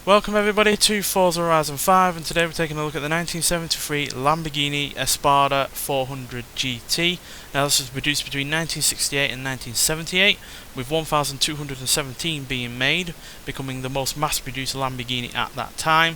Welcome everybody to Forza Horizon 5, and today we're taking a look at the 1973 Lamborghini Espada 400 GT. Now this was produced between 1968 and 1978, with 1,217 being made, becoming the most mass-produced Lamborghini at that time.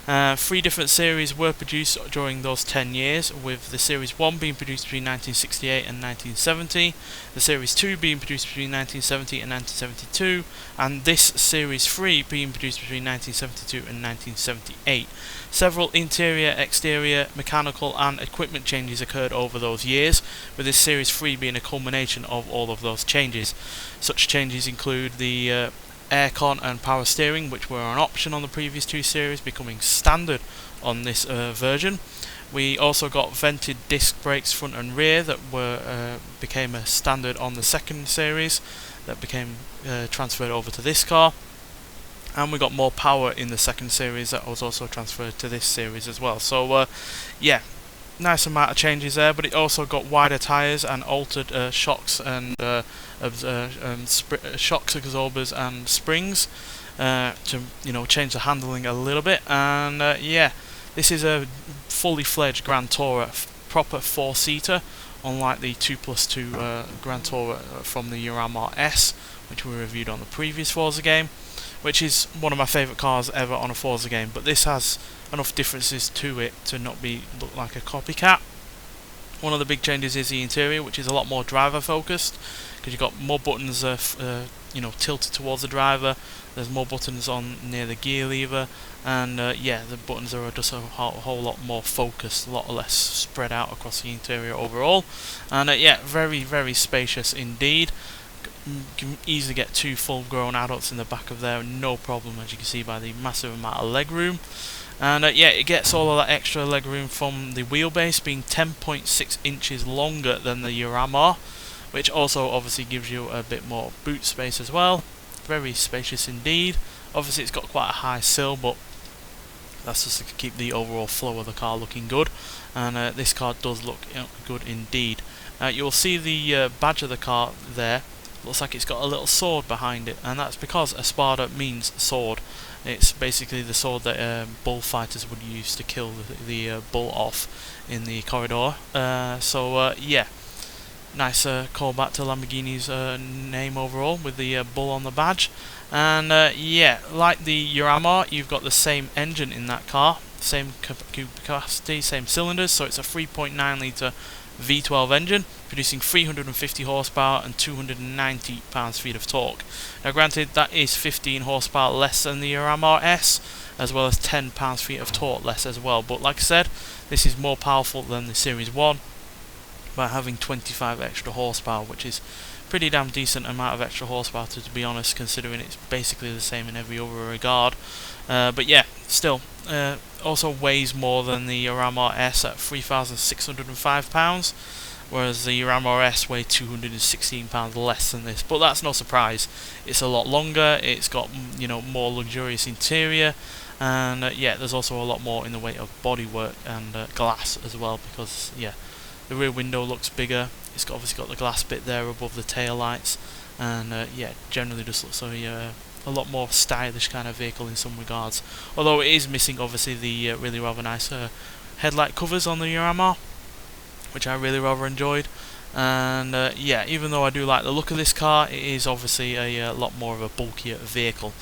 3 different series were produced during those 10 years, with the Series 1 being produced between 1968 and 1970, the Series 2 being produced between 1970 and 1972, and this Series 3 being produced between 1972 and 1978. Several interior, exterior, mechanical and equipment changes occurred over those years, with this Series 3 being a culmination of all of those changes. Such changes include the aircon and power steering, which were an option on the previous 2 series, becoming standard on this version. We also got vented disc brakes front and rear that became a standard on the second series, that became transferred over to this car. And we got more power in the second series that was also transferred to this series as well. So yeah, nice amount of changes there, but it also got wider tyres and altered shocks and shocks, absorbers and springs to change the handling a little bit. And yeah, this is a fully fledged Grand Tourer, proper 4-seater, unlike the 2+2 Grand Tourer from the Jarama S, which we reviewed on the previous Forza game, which is one of my favourite cars ever on a Forza game. But this has enough differences to it to not look like a copycat. One of the big changes is the interior, which is a lot more driver focused, because you've got more buttons tilted towards the driver. There's more buttons on near the gear lever, and yeah, the buttons are just a whole lot more focused, a lot less spread out across the interior overall. And yeah, very, very spacious indeed. You can easily get 2 full-grown adults in the back of there, no problem, as you can see by the massive amount of leg room. And yeah, it gets all of that extra leg room from the wheelbase being 10.6 inches longer than the Jarama, which also obviously gives you a bit more boot space as well. Very spacious indeed. Obviously it's got quite a high sill, but that's just to keep the overall flow of the car looking good. And this car does look good indeed. You'll see the badge of the car there. Looks like it's got a little sword behind it, and that's because Espada means sword. It's basically the sword that bullfighters would use to kill the bull off in the corridor. So yeah, nice callback to Lamborghini's name overall, with the bull on the badge. And yeah, like the Jarama, you've got the same engine in that car, same capacity, same cylinders, so it's a 3.9 litre V12 engine, producing 350 horsepower and 290 pounds-feet of torque. Now granted, that is 15 horsepower less than the Jarama S, as well as 10 pounds-feet of torque less as well, but like I said, this is more powerful than the Series 1 by having 25 extra horsepower, which is pretty damn decent amount of extra horsepower to be honest, considering it's basically the same in every other regard. But yeah, still, also weighs more than the Jarama S at 3,605 pounds, whereas the Jarama S weighed 216 pounds less than this. But that's no surprise. It's a lot longer. It's got more luxurious interior, and yeah, there's also a lot more in the way of bodywork and glass as well, because yeah, the rear window looks bigger. It's obviously got the glass bit there above the tail lights, and yeah, generally just looks like a lot more stylish kind of vehicle in some regards. Although it is missing obviously the really rather nice headlight covers on the Jarama, which I really rather enjoyed. And yeah, even though I do like the look of this car, it is obviously a lot more of a bulkier vehicle.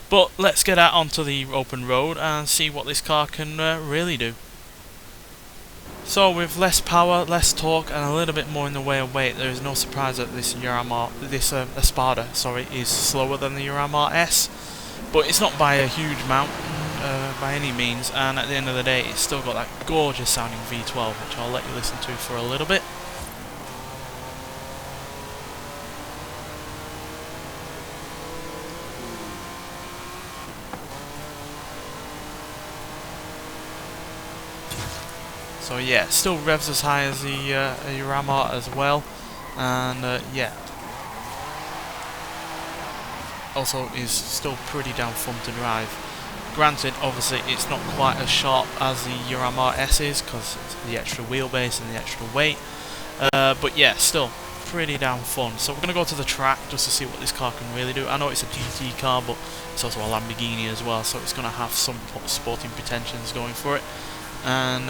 But let's get out onto the open road and see what this car can really do. So with less power, less torque, and a little bit more in the way of weight, there is no surprise that this Espada, is slower than the Jarama S. But it's not by a huge amount, by any means. And at the end of the day, it's still got that gorgeous sounding V12, which I'll let you listen to for a little bit. So yeah, still revs as high as the Jarama as well, and yeah, also is still pretty damn fun to drive. Granted, obviously it's not quite as sharp as the Jarama S is, because it's the extra wheelbase and the extra weight, but yeah, still pretty damn fun. So we're going to go to the track just to see what this car can really do. I know it's a GT car, but it's also a Lamborghini as well, so it's going to have some sporting pretensions going for it. And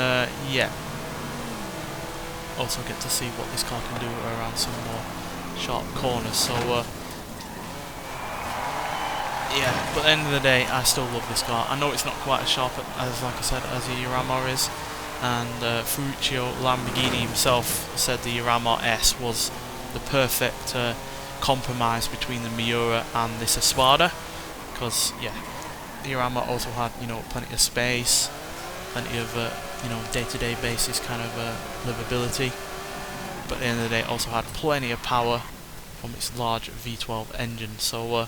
yeah, also get to see what this car can do around some more sharp corners. So yeah, but at the end of the day, I still love this car. I know it's not quite as sharp as, like I said, as the Jarama is. And Ferruccio Lamborghini himself said the Jarama S was the perfect compromise between the Miura and this Espada, because yeah, the Jarama also had, you know, plenty of space, plenty of you know, day-to-day basis kind of livability, but at the end of the day, it also had plenty of power from its large V12 engine. So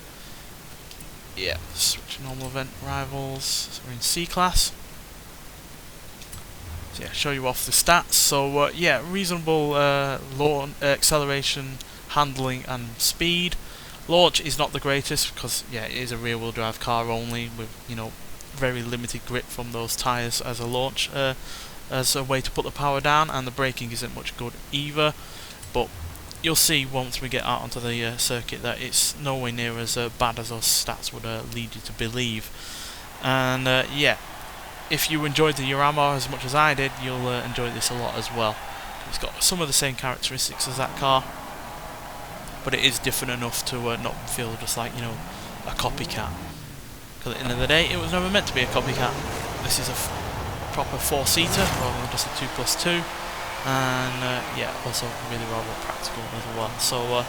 yeah, switch normal event rivals. So we're in C class. Yeah, show you off the stats. So yeah, reasonable acceleration, handling and speed. Launch is not the greatest because yeah, it is a rear wheel drive car only with, you know, very limited grip from those tyres as a launch, as a way to put the power down, and the braking isn't much good either. But you'll see once we get out onto the circuit that it's nowhere near as bad as those stats would lead you to believe. And yeah, if you enjoyed the Jarama as much as I did, you'll enjoy this a lot as well. It's got some of the same characteristics as that car, but it is different enough to not feel just like, you know, a copycat. Because at the end of the day, it was never meant to be a copycat. This is a proper 4-seater rather than just a 2+2, and yeah, also really rather practical as well. So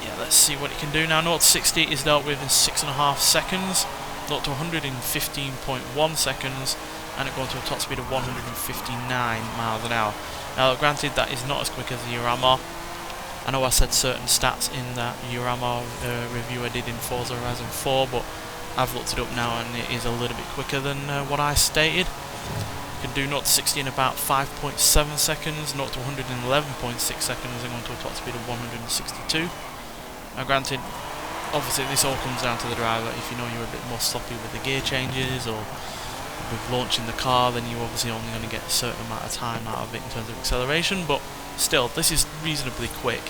yeah, let's see what it can do now. 0 to 60 is dealt with in 6.5 seconds. 0 to 100 in 15.1 seconds, and it going to a top speed of 159 miles an hour. Now, granted, that is not as quick as the Jarama. I know I said certain stats in that Jarama review I did in Forza Horizon 4, but I've looked it up now and it is a little bit quicker than what I stated. You can do 0 to 60 in about 5.7 seconds, 0 to 100 in 11.6 seconds, and going to a top speed of 162. Now, granted, obviously this all comes down to the driver. If you know you're a bit more sloppy with the gear changes or with launching the car, then you're obviously only going to get a certain amount of time out of it in terms of acceleration, but still, this is reasonably quick,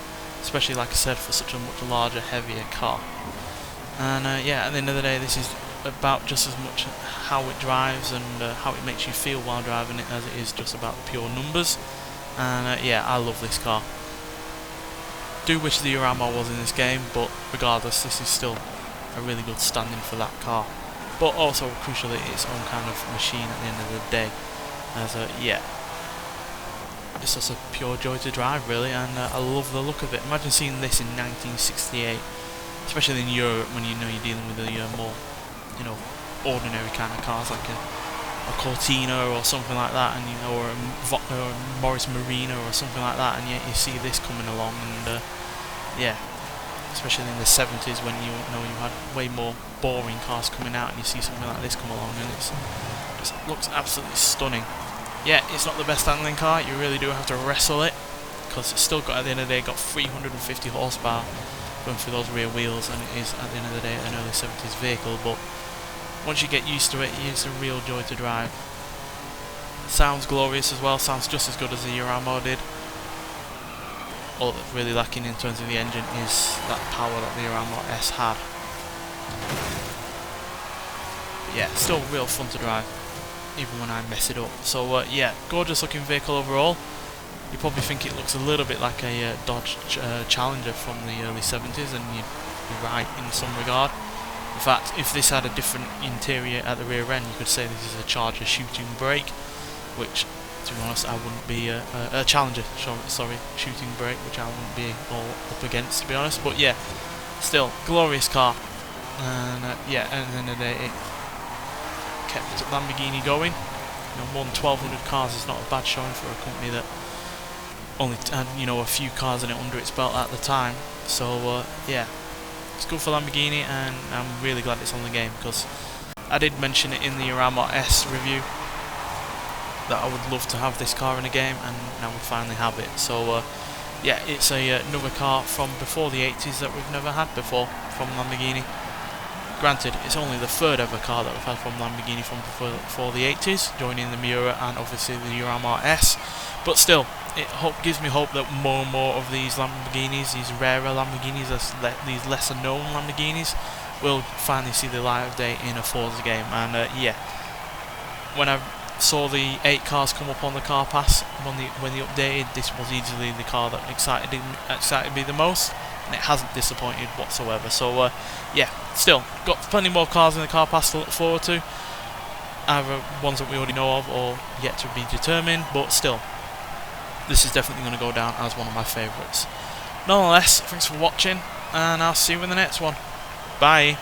especially, like I said, for such a much larger, heavier car. And yeah, at the end of the day, this is about just as much how it drives and how it makes you feel while driving it as it is just about pure numbers. And yeah, I love this car. Do wish the Jarama was in this game, but regardless, this is still a really good standing for that car. But also, crucially, its own kind of machine at the end of the day. As yeah, it's just a pure joy to drive, really, and I love the look of it. Imagine seeing this in 1968, especially in Europe, when you know you're dealing with the more, you know, ordinary kind of cars like a Cortina or something like that, and you know, or a Morris Marina or something like that, and yet you see this coming along, and yeah, especially in the 70s when you know you had way more boring cars coming out, and you see something like this come along, and it just looks absolutely stunning. Yeah, it's not the best handling car. You really do have to wrestle it, because it's still got, at the end of the day, got 350 horsepower going through those rear wheels, and it is, at the end of the day, an early 70s vehicle. But once you get used to it, it's a real joy to drive. Sounds glorious as well. Sounds just as good as the Jarama did. All that's really lacking in terms of the engine is that power that the Jarama S had. But yeah, still real fun to drive, even when I mess it up. So yeah, gorgeous looking vehicle overall. You probably think it looks a little bit like a Dodge Challenger from the early 70s, and you'd be right in some regard. In fact, if this had a different interior at the rear end, you could say this is a Charger shooting brake, which, to be honest, I wouldn't be a Challenger, sorry, shooting brake, which I wouldn't be all up against, to be honest. But yeah, still, glorious car. And yeah, at the end of the day, it kept Lamborghini going. You know, more than 1,200 cars is not a bad showing for a company that only had, you know, a few cars in it under its belt at the time. So yeah, it's good for Lamborghini, and I'm really glad it's on the game, because I did mention it in the Jarama S review that I would love to have this car in a game, and now we finally have it. So yeah, it's another car from before the 80s that we've never had before from Lamborghini. Granted, it's only the third ever car that we've had from Lamborghini from before the 80s, joining the Miura and obviously the Jarama S. But still, it gives me hope that more and more of these Lamborghinis, these rarer Lamborghinis, these lesser known Lamborghinis, will finally see the light of day in a Forza game. And yeah, when I saw the 8 cars come up on the car pass when they updated, this was easily the car that excited me the most, and it hasn't disappointed whatsoever. So yeah, still got plenty more cars in the car pass to look forward to, either ones that we already know of or yet to be determined, but still, this is definitely going to go down as one of my favourites. Nonetheless, thanks for watching, and I'll see you in the next one. Bye.